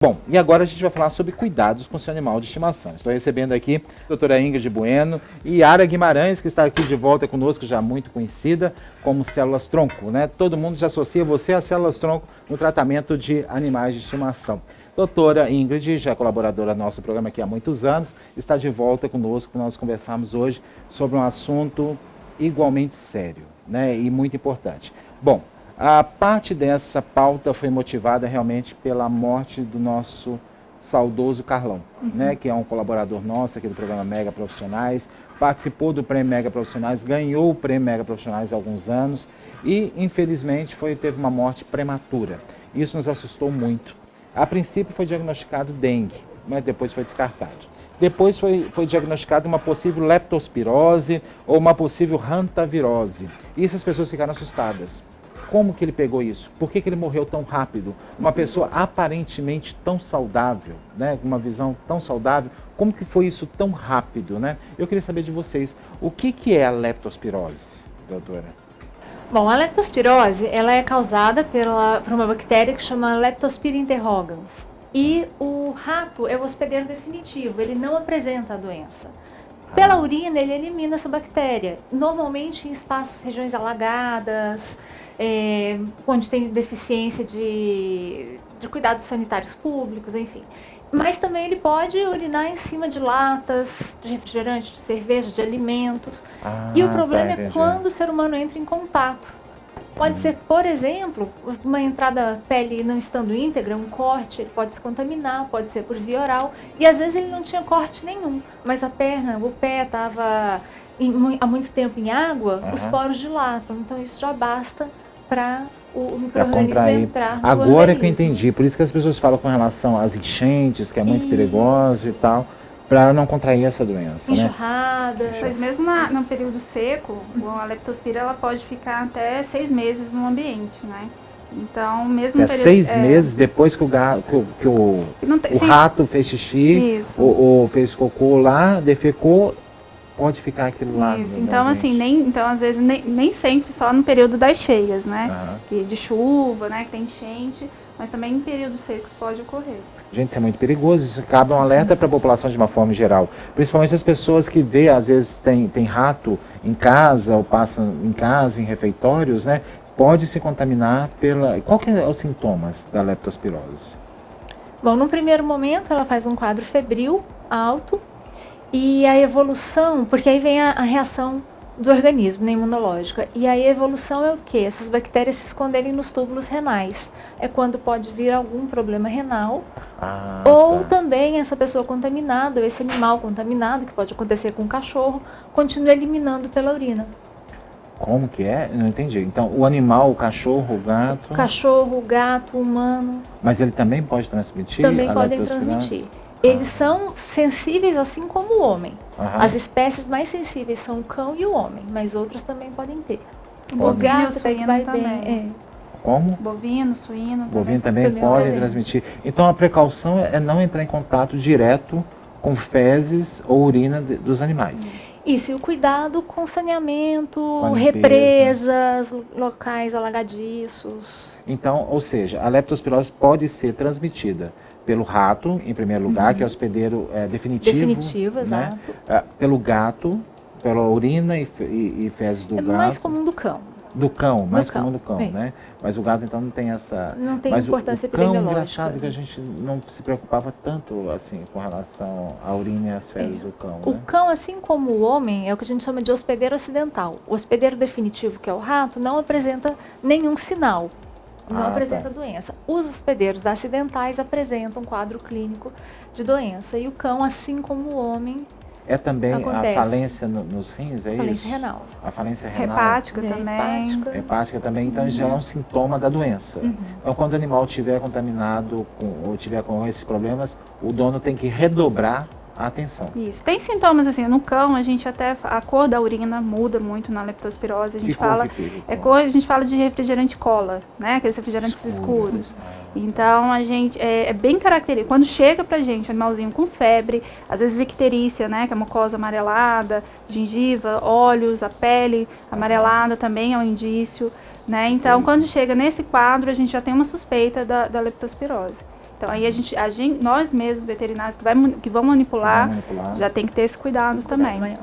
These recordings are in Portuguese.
Bom, e agora a gente vai falar sobre cuidados com seu animal de estimação. Estou recebendo aqui a doutora Ingrid Bueno e Yara Guimarães, que está aqui de volta conosco, já muito conhecida como células-tronco, né? Todo mundo já associa você a células-tronco no tratamento de animais de estimação. Doutora Ingrid, já colaboradora do nosso programa aqui há muitos anos, está de volta conosco. Nós conversamos hoje sobre um assunto igualmente sério, né? E muito importante. Bom, a parte dessa pauta foi motivada realmente pela morte do nosso saudoso Carlão, né, que é um colaborador nosso aqui do programa Mega Profissionais, participou do Prêmio Mega Profissionais, ganhou o Prêmio Mega Profissionais há alguns anos e, infelizmente, teve uma morte prematura. Isso nos assustou muito. A princípio foi diagnosticado dengue, mas depois foi descartado. Depois foi diagnosticada uma possível leptospirose ou uma possível hantavirose. E essas pessoas ficaram assustadas. Como que ele pegou isso? Por que ele morreu tão rápido? Uma pessoa aparentemente tão saudável, né? Com uma visão tão saudável, como que foi isso tão rápido, né? Eu queria saber de vocês, o que é a leptospirose, doutora? Bom, a leptospirose, ela é causada por uma bactéria que chama Leptospira interrogans. E o rato é o hospedeiro definitivo, ele não apresenta a doença. Pela urina, ele elimina essa bactéria, normalmente em espaços, regiões alagadas, onde tem deficiência de cuidados sanitários públicos, enfim. Mas também ele pode urinar em cima de latas, de refrigerante, de cerveja, de alimentos. E o problema é quando o ser humano entra em contato. Pode ser, por exemplo, uma entrada pele não estando íntegra, um corte, ele pode se contaminar, pode ser por via oral. E às vezes ele não tinha corte nenhum, mas a perna, o pé estava há muito tempo em água, os poros dilatam. Então isso já basta para o micro-organismo entrar no Agora organismo. É que eu entendi, por isso que as pessoas falam com relação às enchentes, que é muito perigoso e tal, para não contrair essa doença, enxurrada. Né? Mas mesmo no período seco, a leptospira ela pode ficar até 6 meses no ambiente, né? Então, mesmo período, 6 meses depois que o rato fez xixi, ou fez cocô lá, defecou, pode ficar aquilo lá. Isso, então assim, às vezes nem sempre só no período das cheias, né? De chuva, né? Que tem enchente, mas também em períodos secos pode ocorrer. Gente, isso é muito perigoso, isso cabe um alerta para a população de uma forma geral. Principalmente as pessoas que vê, às vezes tem rato em casa, ou passam em casa, em refeitórios, né? Pode se contaminar pela... Qual que é os sintomas da leptospirose? Bom, no primeiro momento ela faz um quadro febril alto e a evolução, porque aí vem a reação do organismo, né, imunológica. E aí a evolução é o quê? Essas bactérias se esconderem nos túbulos renais. É quando pode vir algum problema renal, ou também essa pessoa contaminada, ou esse animal contaminado, que pode acontecer com o cachorro, continua eliminando pela urina. Como que é? Eu não entendi. Então, o animal, o cachorro, o gato... Cachorro, gato, humano... Mas ele também pode transmitir? Também podem transmitir. Eles são sensíveis assim como o homem. As espécies mais sensíveis são o cão e o homem, mas outras também podem ter. O gato vai bem. Como? Bovino, suíno. Bovino também pode transmitir. Então a precaução é não entrar em contato direto com fezes ou urina dos animais. Isso, e o cuidado com saneamento, represas, locais alagadiços. Então, ou seja, a leptospirose pode ser transmitida pelo rato, em primeiro lugar, que é o hospedeiro definitivo, né? Pelo gato, pela urina e fezes do gato. É mais comum do cão. Do cão, mais comum do cão, né? Mas o gato então não tem essa... Não tem importância epidemiológica. Mas o cão, engraçado que a gente não se preocupava tanto assim com relação à urina e às fezes do cão, O cão, assim como o homem, é o que a gente chama de hospedeiro acidental. O hospedeiro definitivo, que é o rato, não apresenta nenhum sinal. Não apresenta doença. Os hospedeiros acidentais apresentam quadro clínico de doença. E o cão, assim como o homem, é também a falência nos rins, é falência isso? Renal. A falência renal. Hepática também. Hepática também, então já é um sintoma da doença. Então quando o animal estiver contaminado ou estiver com esses problemas, o dono tem que redobrar a atenção. Isso. Tem sintomas assim, no cão a cor da urina muda muito na leptospirose. A gente fala de refrigerante cola, né? Aqueles refrigerantes escuros. Então é bem característico. Quando chega pra gente, animalzinho com febre, às vezes icterícia, né? Que é mucosa amarelada, gengiva, olhos, a pele amarelada também é um indício, né? Então quando chega nesse quadro, a gente já tem uma suspeita da leptospirose. Então aí nós mesmos, veterinários que vão manipular, já tem que ter esse cuidado também.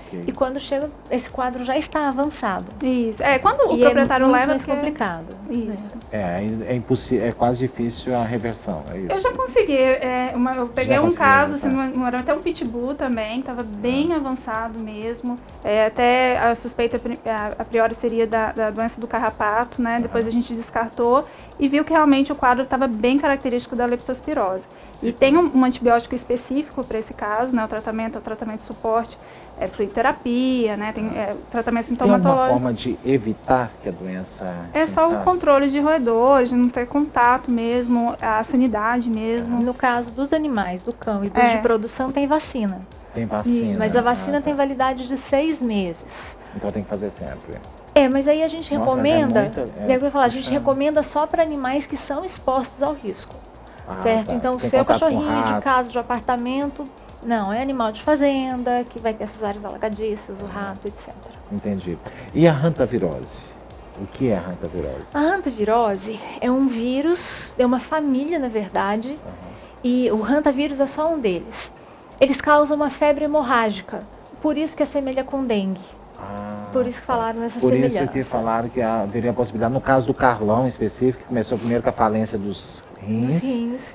Okay. E quando chega, esse quadro já está avançado. Isso. Quando o proprietário leva... É mais complicado. Isso. É impossível, é quase difícil a reversão. É isso. Eu já consegui. Eu peguei um caso, assim, até um pitbull também, estava bem avançado mesmo. Até a suspeita a priori seria da doença do carrapato, né? Depois a gente descartou e viu que realmente o quadro estava bem característico da leptospirose. E tem um antibiótico específico para esse caso, né? O tratamento de suporte, fluidoterapia, né? Tem tratamento sintomatológico. Tem uma forma de evitar que a doença... É só o controle de roedores, de não ter contato mesmo, a sanidade mesmo. No caso dos animais, do cão e dos de produção, tem vacina. Tem vacina. Mas a vacina tem validade de 6 meses. Então tem que fazer sempre. Mas aí a gente recomenda... a gente recomenda só para animais que são expostos ao risco. Certo? Tá. Então, o seu cachorrinho de casa, de apartamento, não, é animal de fazenda, que vai ter essas áreas alagadiças, o rato, etc. Entendi. E a hantavirose? O que é a hantavirose? A hantavirose é um vírus, é uma família, na verdade, e o hantavírus é só um deles. Eles causam uma febre hemorrágica, por isso que assemelha com dengue. Por isso que falaram nessa semelhança. Por isso que falaram que haveria a possibilidade, no caso do Carlão em específico, que começou primeiro com a falência dos rins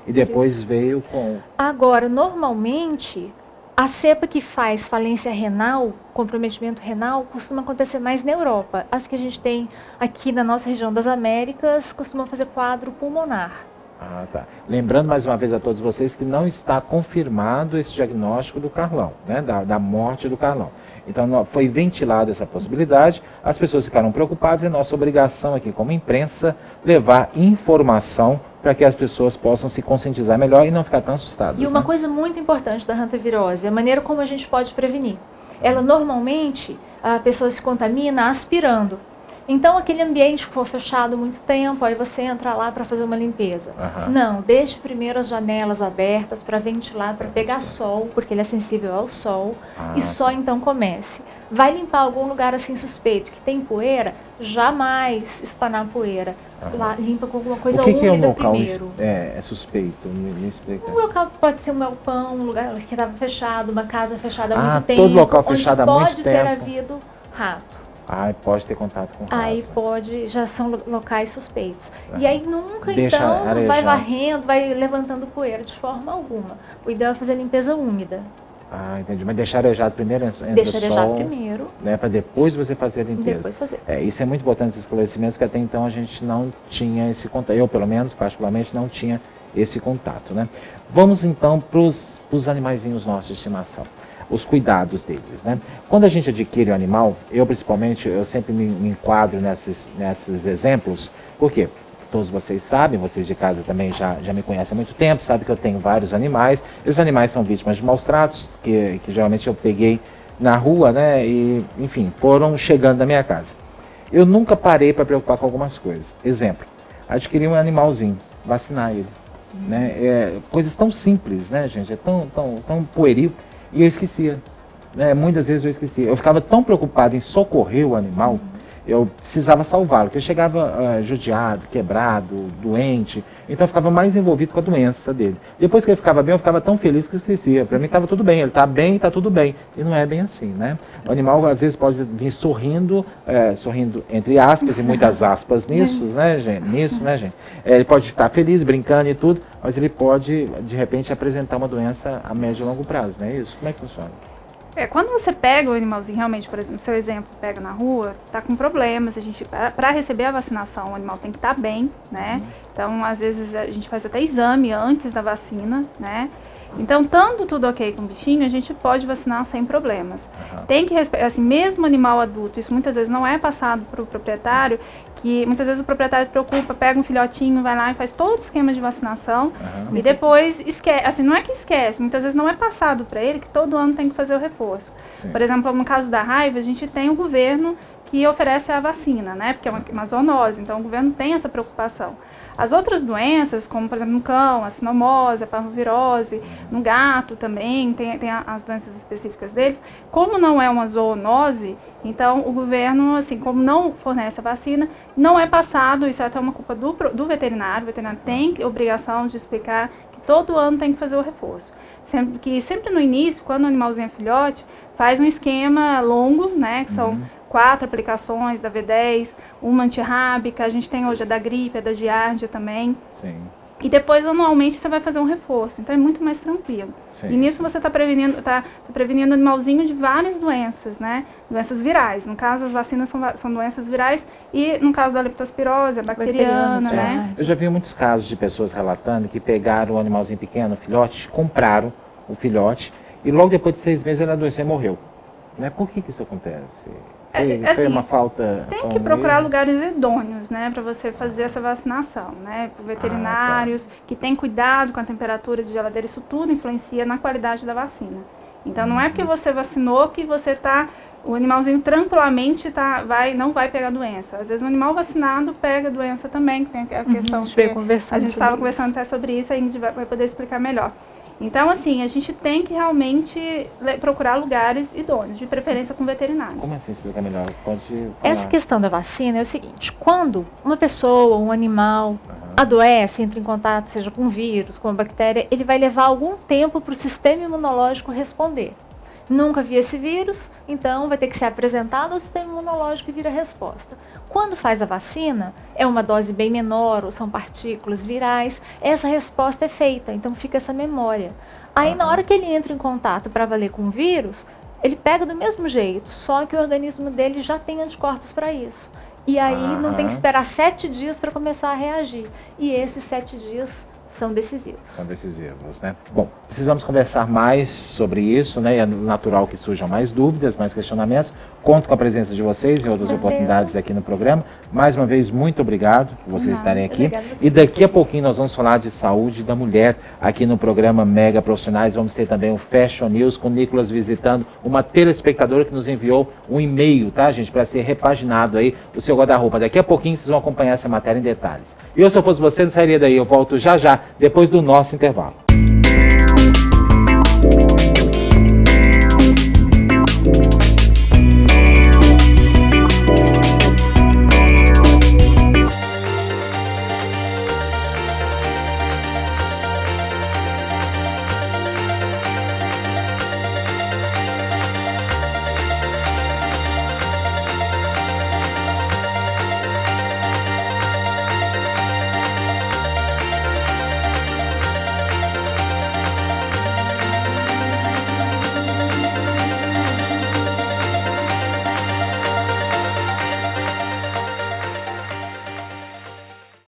e depois veio com... Agora, normalmente, a cepa que faz falência renal, comprometimento renal, costuma acontecer mais na Europa. As que a gente tem aqui na nossa região das Américas costumam fazer quadro pulmonar. Tá. Lembrando mais uma vez a todos vocês que não está confirmado esse diagnóstico do Carlão, né? Da morte do Carlão. Então foi ventilada essa possibilidade, as pessoas ficaram preocupadas e nossa obrigação aqui como imprensa levar informação para que as pessoas possam se conscientizar melhor e não ficar tão assustadas. E uma coisa muito importante da hantavirose é a maneira como a gente pode prevenir. Ela normalmente, a pessoa se contamina aspirando. Então, aquele ambiente que for fechado muito tempo, aí você entra lá para fazer uma limpeza. Não, deixe primeiro as janelas abertas para ventilar, para pegar sol, porque ele é sensível ao sol, e só então comece. Vai limpar algum lugar assim suspeito, que tem poeira, jamais espanar poeira. Lá, limpa com alguma coisa úmida é um local primeiro. É suspeito? Me explica. Um local pode ser um galpão, um lugar que estava fechado, uma casa fechada há muito tempo. Todo local fechado há muito tempo. Pode ter havido rato. Pode ter contato com rato. Aí já são locais suspeitos. E aí nunca, então, vai varrendo, vai levantando poeira de forma alguma. O ideal é fazer limpeza úmida. Entendi. Mas deixar arejado primeiro, deixa arejado primeiro. Né, para depois você fazer a limpeza. Depois fazer. Isso é muito importante, esse esclarecimento, porque até então a gente não tinha esse contato. Eu, pelo menos, particularmente, não tinha esse contato, né? Vamos, então, para os animaizinhos nossos de estimação. Os cuidados deles, né? Quando a gente adquire o animal, eu principalmente, eu sempre me enquadro nesses exemplos, porque todos vocês sabem, vocês de casa também já me conhecem há muito tempo, sabem que eu tenho vários animais. Esses animais são vítimas de maus tratos, que geralmente eu peguei na rua, né? E, enfim, foram chegando na minha casa. Eu nunca parei para preocupar com algumas coisas. Exemplo, adquirir um animalzinho, vacinar ele. Né? Coisas tão simples, né, gente? É tão pueril. E eu esquecia, né? Muitas vezes eu esquecia. Eu ficava tão preocupado em socorrer o animal, eu precisava salvá-lo, porque eu chegava judiado, quebrado, doente, então eu ficava mais envolvido com a doença dele. Depois que ele ficava bem, eu ficava tão feliz que eu esquecia. Para mim estava tudo bem, ele está bem, está tudo bem. E não é bem assim, né? O animal às vezes pode vir sorrindo entre aspas e muitas aspas nisso, né, gente? Ele pode estar feliz, brincando e tudo, mas ele pode, de repente, apresentar uma doença a médio e longo prazo, não é isso? Como é que funciona? Quando você pega o animalzinho, realmente, por exemplo, seu exemplo, pega na rua, tá com problemas, para receber a vacinação, o animal tem que estar bem, né? Então, às vezes, a gente faz até exame antes da vacina, né? Então, estando tudo ok com o bichinho, a gente pode vacinar sem problemas. Tem que respeitar, assim, mesmo animal adulto, isso muitas vezes não é passado para o proprietário, que muitas vezes o proprietário se preocupa, pega um filhotinho, vai lá e faz todo o esquema de vacinação e depois esquece, assim, não é que esquece, muitas vezes não é passado para ele que todo ano tem que fazer o reforço. Por exemplo, no caso da raiva, a gente tem o governo que oferece a vacina, né, porque é uma zoonose, então o governo tem essa preocupação. As outras doenças, como por exemplo no cão, a sinomose, a parvovirose, no gato também, tem as doenças específicas deles, como não é uma zoonose, então o governo, assim, como não fornece a vacina, não é passado, isso é até uma culpa do veterinário, o veterinário tem obrigação de explicar que todo ano tem que fazer o reforço. Sempre no início, quando o animalzinho é filhote, faz um esquema longo, né, que são 4 aplicações da V10, uma antirrábica, a gente tem hoje a da gripe, a da giardia também. Sim. E depois, anualmente, você vai fazer um reforço, então é muito mais tranquilo. Sim. E nisso você está prevenindo o animalzinho de várias doenças, né? Doenças virais. No caso, as vacinas são doenças virais e no caso da leptospirose, a bacteriana, né? Eu já vi muitos casos de pessoas relatando que pegaram o animalzinho pequeno, o filhote, compraram o filhote e logo depois de 6 meses ele adoeceu e morreu. Né? Por que isso acontece? Foi uma falta... Tem que procurar lugares idôneos, né, para você fazer essa vacinação, né, por veterinários que têm cuidado com a temperatura de geladeira, isso tudo influencia na qualidade da vacina. Então não é porque você vacinou que você o animalzinho tranquilamente não vai pegar doença. Às vezes o animal vacinado pega doença também, que tem a questão que a gente estava conversando até sobre isso, a Ingrid vai poder explicar melhor. Então, assim, a gente tem que realmente procurar lugares idôneos, de preferência com veterinários. Como assim explicar melhor? Pode falar. Essa questão da vacina é o seguinte, quando uma pessoa, um animal, adoece, entra em contato, seja com vírus, com bactéria, ele vai levar algum tempo para o sistema imunológico responder. Nunca vi esse vírus, então vai ter que ser apresentado ao sistema imunológico e vir a resposta. Quando faz a vacina, é uma dose bem menor, ou são partículas virais, essa resposta é feita, então fica essa memória. Aí na hora que ele entra em contato para valer com o vírus, ele pega do mesmo jeito, só que o organismo dele já tem anticorpos para isso. E aí não tem que esperar 7 dias para começar a reagir. E esses 7 dias são decisivos. São decisivos, né? Bom, precisamos conversar mais sobre isso, né? É natural que surjam mais dúvidas, mais questionamentos. Conto com a presença de vocês em outras oportunidades aqui no programa. Mais uma vez, muito obrigado por vocês estarem aqui. E daqui a pouquinho nós vamos falar de saúde da mulher aqui no programa Mega Profissionais. Vamos ter também o Fashion News com o Nicolas visitando uma telespectadora que nos enviou um e-mail, tá, gente? Para ser repaginado aí o seu guarda-roupa. Daqui a pouquinho vocês vão acompanhar essa matéria em detalhes. E eu, se eu fosse você, não sairia daí. Eu volto já já, depois do nosso intervalo.